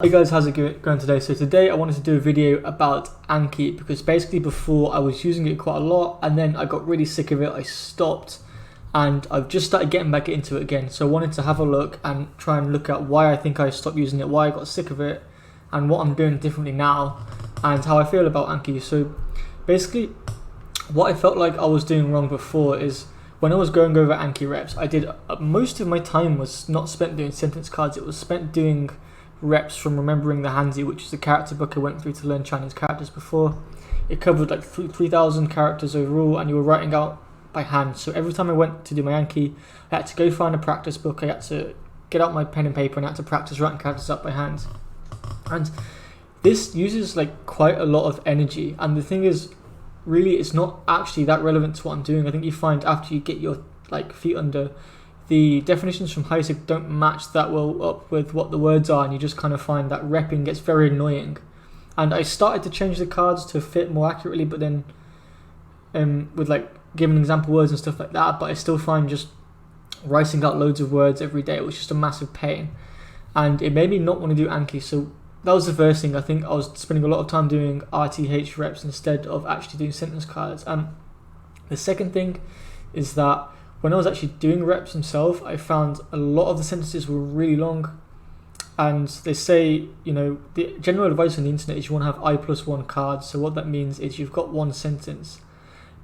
Hey guys, how's it going today? So today I wanted to do a video about Anki because basically before I was using it quite a lot and then I got really sick of it, I stopped and I've just started getting back into it again. So I wanted to have a look and try and look at why I think I stopped using it, why I got sick of it and what I'm doing differently now and how I feel about Anki. So basically what I felt like I was doing wrong before is when I was going over Anki reps, I did most of my time was not spent doing sentence cards, it was spent doing reps from remembering the Hanzi, which is a character book I went through to learn Chinese characters before. It covered like 3,000 characters overall and you were writing out by hand. So every time I went to do my Anki, I had to go find a practice book, I had to get out my pen and paper and I had to practice writing characters up by hand. And this uses like quite a lot of energy, and the thing is, really it's not actually that relevant to what I'm doing. I think you find after you get your like feet under, the definitions from Heisig don't match that well up with what the words are, and you just kind of find that repping gets very annoying. And I started to change the cards to fit more accurately, but then with like giving example words and stuff like that, but I still find just writing out loads of words every day was just a massive pain, and it made me not want to do Anki. So that was the first thing. I think I was spending a lot of time doing RTH reps instead of actually doing sentence cards. And the second thing is that when I was actually doing reps themselves, I found a lot of the sentences were really long. And they say, you know, the general advice on the internet is you want to have I+1 cards. So what that means is you've got one sentence,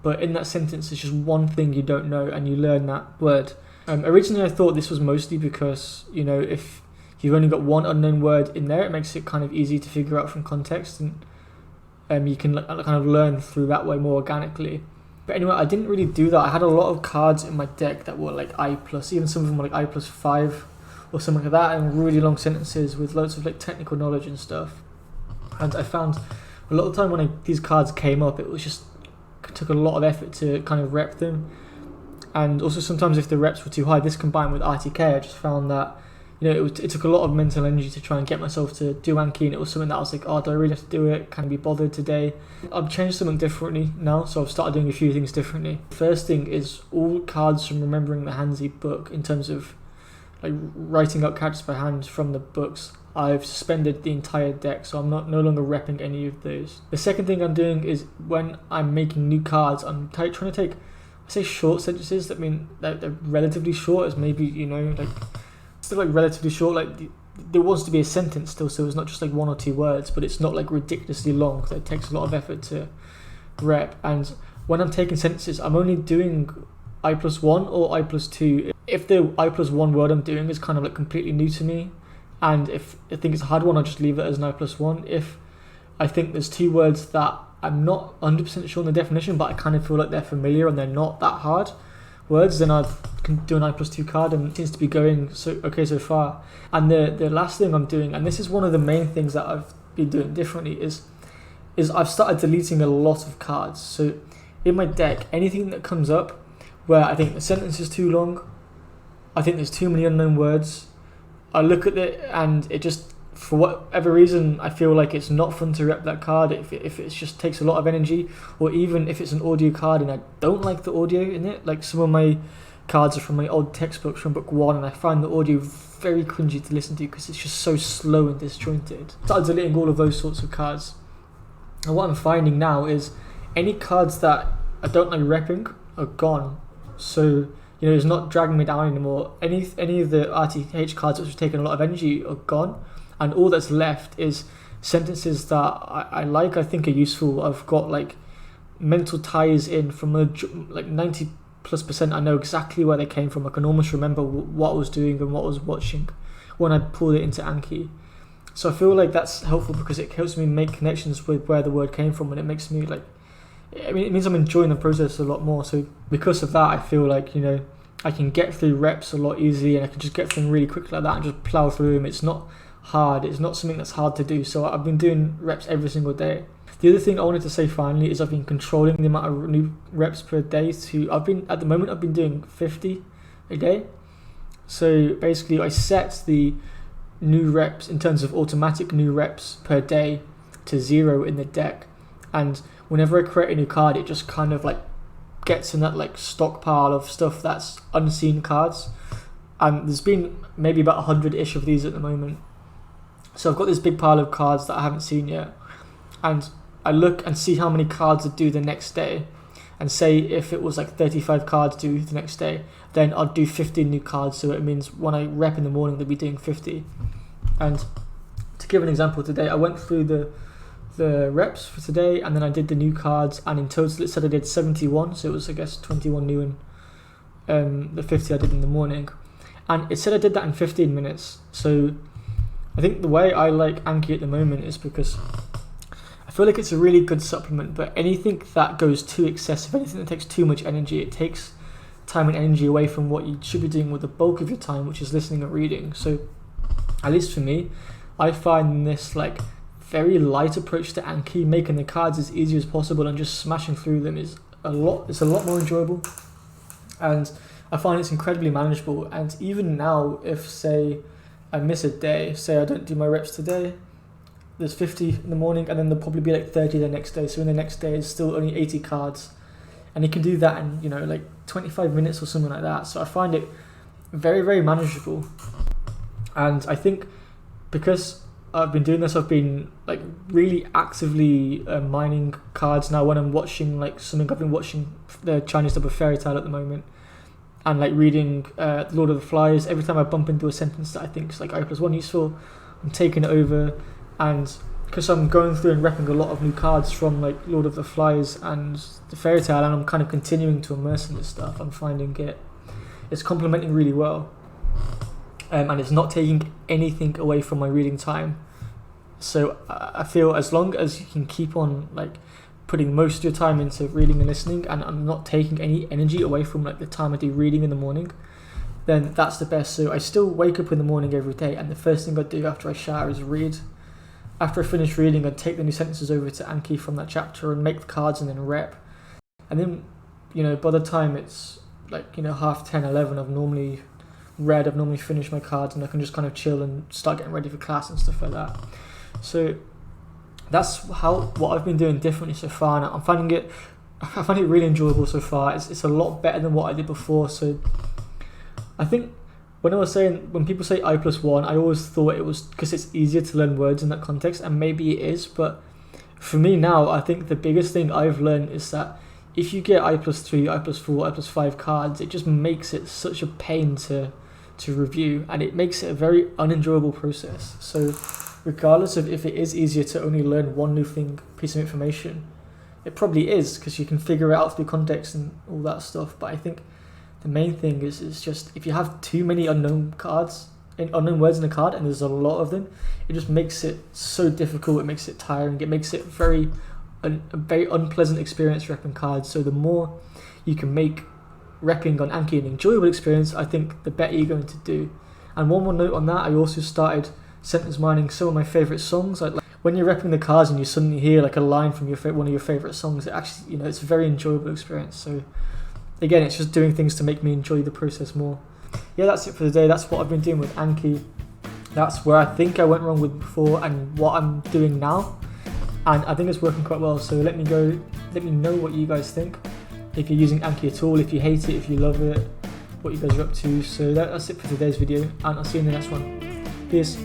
but in that sentence there's just one thing you don't know and you learn that word. Originally I thought this was mostly because, you know, if you've only got one unknown word in there, it makes it kind of easy to figure out from context, and you can kind of learn through that way more organically. But anyway, I didn't really do that. I had a lot of cards in my deck that were like I+, even some of them were like I+5 or something like that, and really long sentences with loads of like technical knowledge and stuff. And I found a lot of the time when these cards came up, it took a lot of effort to kind of rep them. And also sometimes if the reps were too high, this combined with RTK, I just found that, you know, it took a lot of mental energy to try and get myself to do Anki, and it was something that I was like, oh, do I really have to do it? Can I be bothered today? I've changed something differently now, so I've started doing a few things differently. First thing is all cards from remembering the Hanzi book, in terms of like writing out characters by hand from the books, I've suspended the entire deck, so I'm no longer repping any of those. The second thing I'm doing is when I'm making new cards, I'm trying to take, I say short sentences, that mean they're relatively short, as maybe, you know, like still like relatively short, like there wants to be a sentence still, so it's not just like one or two words, but it's not like ridiculously long, because it takes a lot of effort to rep. And when I'm taking sentences, I'm only doing I+1 or I+2 if the I+1 word I'm doing is kind of like completely new to me, and if I think it's a hard one, I'll just leave it as an I+1. If I think there's two words that I'm not 100% sure on the definition, but I kind of feel like they're familiar and they're not that hard words, then I can do an I+2 card, and it seems to be going okay so far. And the last thing I'm doing, and this is one of the main things that I've been doing differently, is I've started deleting a lot of cards. So in my deck, anything that comes up where I think the sentence is too long, I think there's too many unknown words, I look at it and it just, for whatever reason, I feel like it's not fun to rep that card if it just takes a lot of energy, or even if it's an audio card and I don't like the audio in it. Like some of my cards are from my old textbooks from book 1, and I find the audio very cringy to listen to because it's just so slow and disjointed. I started deleting all of those sorts of cards, and what I'm finding now is any cards that I don't like repping are gone. So, you know, it's not dragging me down anymore. Any of the RTH cards which have taken a lot of energy are gone, and all that's left is sentences that I like, I think are useful. I've got like mental ties in from like 90+%. I know exactly where they came from. I can almost remember what I was doing and what I was watching when I pulled it into Anki. So I feel like that's helpful because it helps me make connections with where the word came from, and it makes me like, I mean, it means I'm enjoying the process a lot more. So because of that, I feel like, you know, I can get through reps a lot easier, and I can just get through them really quickly like that and just plow through them. It's not hard. It's not something that's hard to do. So I've been doing reps every single day. The other thing I wanted to say finally is I've been controlling the amount of new reps per day to, at the moment I've been doing 50 a day. So basically I set the new reps in terms of automatic new reps per day to 0 in the deck, and whenever I create a new card, it just kind of like gets in that like stockpile of stuff that's unseen cards, and there's been maybe about 100-ish of these at the moment. So I've got this big pile of cards that I haven't seen yet, and I look and see how many cards are due the next day, and say if it was like 35 cards due the next day, then I'll do 15 new cards, so it means when I rep in the morning they'll be doing 50. And to give an example, today I went through the reps for today, and then I did the new cards, and in total it said I did 71, so it was I guess 21 new and the 50 I did in the morning, and it said I did that in 15 minutes. So I think the way I like Anki at the moment is because I feel like it's a really good supplement, but anything that goes too excessive, anything that takes too much energy, it takes time and energy away from what you should be doing with the bulk of your time, which is listening and reading. So at least for me, I find this like very light approach to Anki, making the cards as easy as possible and just smashing through them it's a lot more enjoyable, and I find it's incredibly manageable. And even now, if say I miss a day, say I don't do my reps today, there's 50 in the morning, and then there'll probably be like 30 the next day, so in the next day it's still only 80 cards, and you can do that in, you know, like 25 minutes or something like that. So I find it very, very manageable. And I think because I've been doing this, I've been like really actively mining cards now when I'm watching like something. I've been watching the Chinese dub of Fairy Tail at the moment, and like reading Lord of the Flies. Every time I bump into a sentence that I think is like I+1 useful, I'm taking it over. And because I'm going through and repping a lot of new cards from like Lord of the Flies and the Fairy Tail, and I'm kind of continuing to immerse in this stuff, I'm finding it's complementing really well, and it's not taking anything away from my reading time. So I feel as long as you can keep on like putting most of your time into reading and listening, and I'm not taking any energy away from like the time I do reading in the morning, then that's the best. So I still wake up in the morning every day, and the first thing I do after I shower is read. After I finish reading, I take the new sentences over to Anki from that chapter and make the cards and then rep. And then, you know, by the time it's like, you know, 10:30, 11, I've normally read, I've normally finished my cards, and I can just kind of chill and start getting ready for class and stuff like that. So that's what I've been doing differently so far, and I find it really enjoyable so far. It's a lot better than what I did before. So I think when people say I+1, I always thought it was because it's easier to learn words in that context, and maybe it is, but for me now, I think the biggest thing I've learned is that if you get I+3, I+4, I+5 cards, it just makes it such a pain to review, and it makes it a very unenjoyable process. So regardless of if it is easier to only learn one new piece of information, it probably is, because you can figure it out through context and all that stuff. But I think the main thing is just if you have too many unknown words in a card, and there's a lot of them, it just makes it so difficult. It makes it tiring. It makes it a very unpleasant experience repping cards. So the more you can make repping on Anki an enjoyable experience, I think the better you're going to do. And one more note on that, I also started sentence mining some of my favourite songs. Like when you're repping the cards and you suddenly hear like a line from one of your favourite songs, it actually, you know, it's a very enjoyable experience. So again, it's just doing things to make me enjoy the process more. Yeah, that's it for today. That's what I've been doing with Anki. That's where I think I went wrong with before and what I'm doing now. And I think it's working quite well. So let me know what you guys think. If you're using Anki at all, if you hate it, if you love it, what you guys are up to. So that's it for today's video, and I'll see you in the next one. Peace.